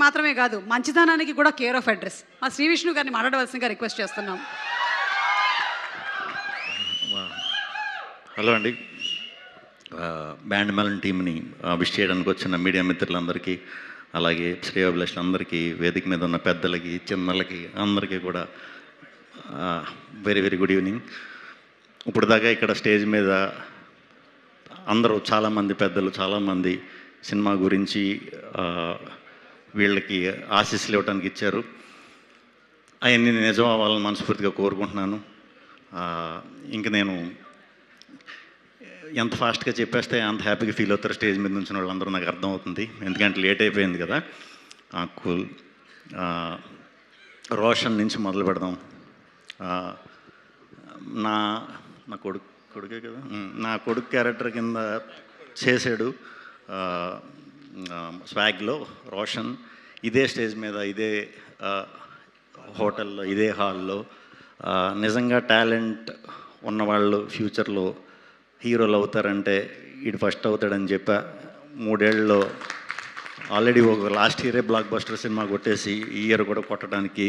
మాత్రమే కాదు, మంచితనానికి కూడా కేర్ ఆఫ్ అడ్రస్. మా శ్రీ విష్ణు గారిని మాట్లాడవలసిందిగా రిక్వెస్ట్ చేస్తున్నాం. హలో అండి, బ్యాండ్ మెలన్ టీమ్ని విష్ చేయడానికి వచ్చిన మీడియా మిత్రులందరికీ, అలాగే శ్రేయోభిలాషులందరికీ, వేదిక మీద ఉన్న పెద్దలకి చిన్నలకి అందరికీ కూడా వెరీ వెరీ గుడ్ ఈవినింగ్. ఇప్పుడు దాకా ఇక్కడ స్టేజ్ మీద అందరూ చాలామంది పెద్దలు చాలామంది సినిమా గురించి వీళ్ళకి ఆశీస్సులు ఇవ్వడానికి ఇచ్చారు. అవన్నీ నిజం అవ్వాలని మనస్ఫూర్తిగా కోరుకుంటున్నాను. ఇంక నేను ఎంత ఫాస్ట్గా చెప్పేస్తే అంత హ్యాపీగా ఫీల్ అవుతారు స్టేజ్ మీద నుంచి వాళ్ళందరూ, నాకు అర్థమవుతుంది. ఎందుకంటే లేట్ అయిపోయింది కదా. కూల్. రోషన్ నుంచి మొదలు పెడదాం. నా కొడుకే కదా, నా కొడుకు క్యారెక్టర్ కింద చేశాడు స్వాగ్లో రోషన్. ఇదే స్టేజ్ మీద, ఇదే హోటల్లో, ఇదే హాల్లో నిజంగా టాలెంట్ ఉన్నవాళ్ళు ఫ్యూచర్లో హీరోలు అవుతారంటే వీడు ఫస్ట్ అవుతాడని చెప్పా. 3 ఏళ్ళలో ఆల్రెడీ ఒక లాస్ట్ ఇయరే బ్లాక్ బస్టర్ సినిమా కొట్టేసి ఈ ఇయర్ కూడా కొట్టడానికి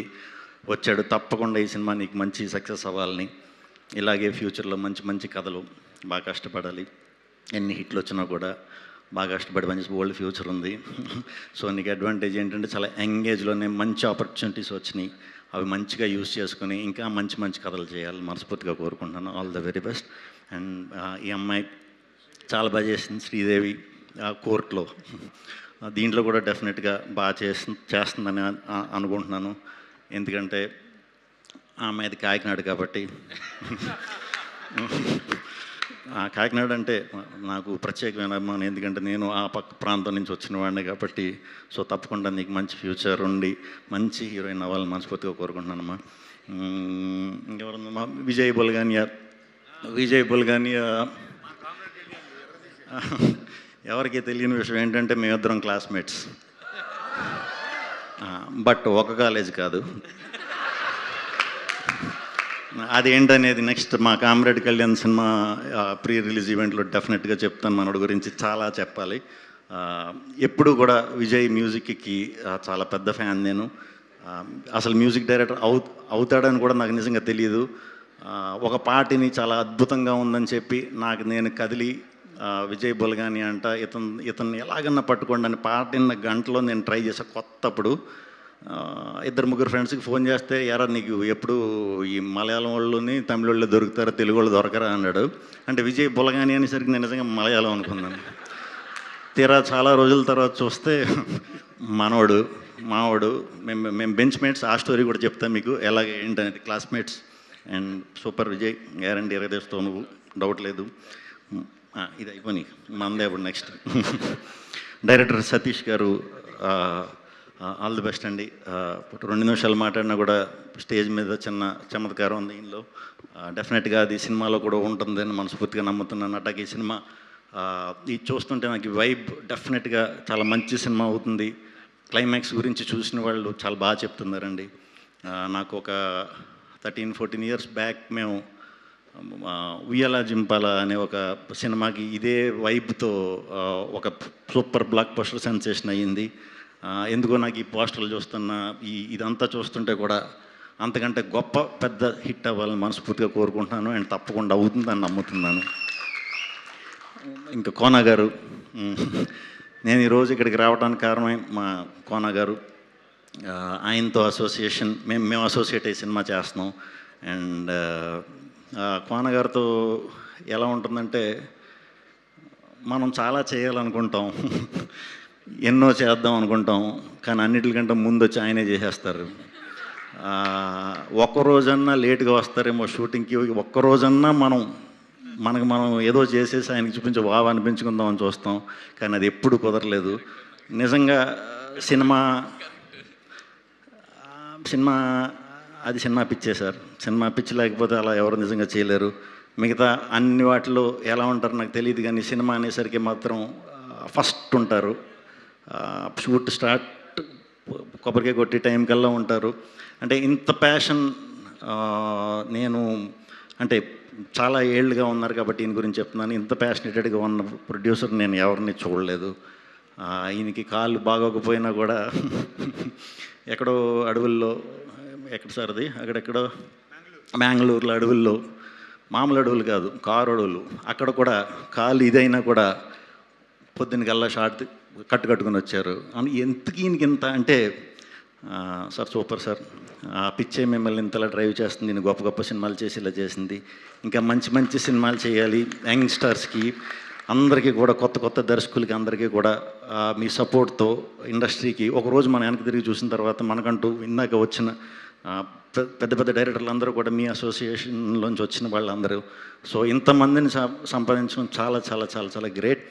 వచ్చాడు. తప్పకుండా ఈ సినిమా నీకు మంచి సక్సెస్ అవ్వాలని, ఇలాగే ఫ్యూచర్లో మంచి మంచి కథలు, బాగా కష్టపడాలి. ఎన్ని హిట్లు వచ్చినా కూడా బాగా కష్టపడి మంచి ఓల్డ్ ఫ్యూచర్ ఉంది. సో నీకు అడ్వాంటేజ్ ఏంటంటే చాలా యంగ్ ఏజ్లోనే మంచి ఆపర్చునిటీస్ వచ్చినాయి. అవి మంచిగా యూజ్ చేసుకుని ఇంకా మంచి మంచి కథలు చేయాలని మనస్ఫూర్తిగా కోరుకుంటున్నాను. All the very best. And ఈ అమ్మాయి చాలా బాగా చేసింది, శ్రీదేవి కోర్టులో. దీంట్లో కూడా డెఫినెట్గా బాగా చేస్తుందని అనుకుంటున్నాను. ఎందుకంటే ఆమె అది కాకినాడ కాబట్టి. కాకినాడ అంటే నాకు ప్రత్యేకమైన అభిమానం, ఎందుకంటే నేను ఆ పక్క ప్రాంతం నుంచి వచ్చిన వాడిని కాబట్టి. సో తప్పకుండా నీకు మంచి ఫ్యూచర్ ఉండి మంచి హీరోయిన్ అవ్వాలని మనస్ఫూర్తిగా కోరుకుంటున్నానమ్మా. ఇంకెవరమ్మా? విజయ్ బుల్గానియా. ఎవరికి తెలియని విషయం ఏంటంటే మేమిద్దరం క్లాస్మేట్స్, బట్ ఒక కాలేజ్ కాదు. అదేంటనేది నెక్స్ట్ మా comrade Kalyan cinema pre release ఈవెంట్లో డెఫినెట్గా చెప్తాను. మనోడి గురించి చాలా చెప్పాలి. ఎప్పుడు కూడా విజయ్ మ్యూజిక్కి చాలా పెద్ద ఫ్యాన్ నేను. అసలు మ్యూజిక్ డైరెక్టర్ అవుతాడని కూడా నాకు నిజంగా తెలియదు. ఒక పాటని చాలా అద్భుతంగా ఉందని చెప్పి నేను కదిలి విజయ్ బుల్గాని అంట ఇతన్ని ఎలాగన్నా పట్టుకోండి అని పాటిన గంటలో నేను ట్రై చేసా. కొత్తప్పుడు 2-3 ఫ్రెండ్స్కి ఫోన్ చేస్తే, ఎరా నీకు ఎప్పుడు ఈ మలయాళం వాళ్ళని తమిళ వాళ్ళు దొరుకుతారా, తెలుగు వాళ్ళు దొరకరా అన్నాడు. అంటే విజయ్ బుల్గాని అనేసరికి నేను నిజంగా మలయాళం అనుకున్నాను. తీరా చాలా రోజుల తర్వాత చూస్తే మావాడు మేము బెంచ్ మేట్స్. ఆ స్టోరీ కూడా చెప్తాను మీకు ఎలాగ ఏంటనేది. Classmates and super Vijay, guarantee ఎరగదేస్తావు నువ్వు, డౌట్ లేదు. ఇది అయిపోయి మందే ఇప్పుడు నెక్స్ట్. డైరెక్టర్ సతీష్ గారు, ఆల్ ది బెస్ట్ అండి. 2 నిమిషాలు మాట్లాడినా కూడా స్టేజ్ మీద చిన్న చమత్కారం ఉంది దీనిలో. డెఫినెట్గా అది సినిమాలో కూడా ఉంటుందని మనస్ఫూర్తిగా నమ్ముతున్నాను. అట్లాగే ఈ సినిమా ఇది చూస్తుంటే నాకు వైబ్ డెఫినెట్గా చాలా మంచి సినిమా అవుతుంది. క్లైమాక్స్ గురించి చూసిన వాళ్ళు చాలా బాగా చెప్తున్నారండి. నాకు ఒక 13-14 ఇయర్స్ బ్యాక్ మేము ఉయ్యాల జింపాల అనే ఒక సినిమాకి ఇదే వైబ్తో ఒక సూపర్ బ్లాక్ బస్టర్ సెన్సేషన్ అయ్యింది. ఎందుకో నాకు ఈ పోస్టర్లు చూస్తున్నా, ఇదంతా చూస్తుంటే కూడా అంతకంటే గొప్ప పెద్ద హిట్ అవ్వాలని మనస్ఫూర్తిగా కోరుకుంటున్నాను. అండ్ తప్పకుండా అవుతుందని నమ్ముతున్నాను. ఇంకా కోన గారు, నేను ఈరోజు ఇక్కడికి రావడానికి కారణం మా కోన గారు. ఆయనతో అసోసియేషన్, మేము అసోసియేట్ అయ్యి సినిమా చేస్తున్నాం. అండ్ కోన గారితో ఎలా ఉంటుందంటే, మనం చాలా చేయాలనుకుంటాం, ఎన్నో చేద్దాం అనుకుంటాం, కానీ అన్నిటికంటే ముందు వచ్చి ఆయనే చేసేస్తారు. ఒక్కరోజన్నా లేటుగా వస్తారేమో షూటింగ్కి, ఒక్కరోజన్నా మనకు మనం ఏదో చేసేసి ఆయనకి చూపించి బాగా అనిపించుకుందామని చూస్తాం, కానీ అది ఎప్పుడు కుదరలేదు. నిజంగా సినిమా అది సినిమా పిచ్చే సార్. సినిమా పిచ్చి లేకపోతే అలా ఎవరు నిజంగా చేయలేరు. మిగతా అన్ని వాటిలో ఎలా ఉంటారు నాకు తెలియదు, కానీ సినిమా అనేసరికి మాత్రం ఫస్ట్ ఉంటారు. షూట్ స్టార్ట్ కొబ్బరికాయ కొట్టి టైం కల్లా ఉంటారు. అంటే ఇంత ప్యాషన్ నేను అంటే చాలా ఏళ్ళుగా ఉన్నారు కాబట్టి దీని గురించి చెప్తున్నాను. ఇంత ప్యాషనేటెడ్గా ఉన్న ప్రొడ్యూసర్ నేను ఎవరిని చూడలేదు. ఈయనకి కాళ్ళు బాగోకపోయినా కూడా ఎక్కడో అడవుల్లో, ఎక్కడ సార్ అది, అక్కడెక్కడో మ్యాంగ్లూరులో అడవుల్లో, మామూలు అడవులు కాదు, కారు అడవులు, అక్కడ కూడా కాలు ఇదైనా కూడా పొద్దున్న కల్లా షార్ట్ కట్టుకుని వచ్చారు. అని ఎంతకి ఈయనకి ఇంత అంటే సార్ సూపర్ సార్, ఆ పిచ్చే మిమ్మల్ని ఇంతలా డ్రైవ్ చేస్తుంది, నేను గొప్ప గొప్ప సినిమాలు చేసి ఇలా చేసింది, ఇంకా మంచి మంచి సినిమాలు చేయాలి, యంగ్స్టర్స్కి అందరికీ కూడా, కొత్త కొత్త దర్శకులకి అందరికీ కూడా మీ సపోర్ట్తో ఇండస్ట్రీకి ఒకరోజు మన వెనక్కి తిరిగి చూసిన తర్వాత మనకంటూ ఇందాక వచ్చిన పెద్ద పెద్ద డైరెక్టర్లు అందరూ కూడా మీ అసోసియేషన్లోంచి వచ్చిన వాళ్ళందరూ, సో ఇంతమందిని సంపాదించడం చాలా చాలా చాలా చాలా గ్రేట్.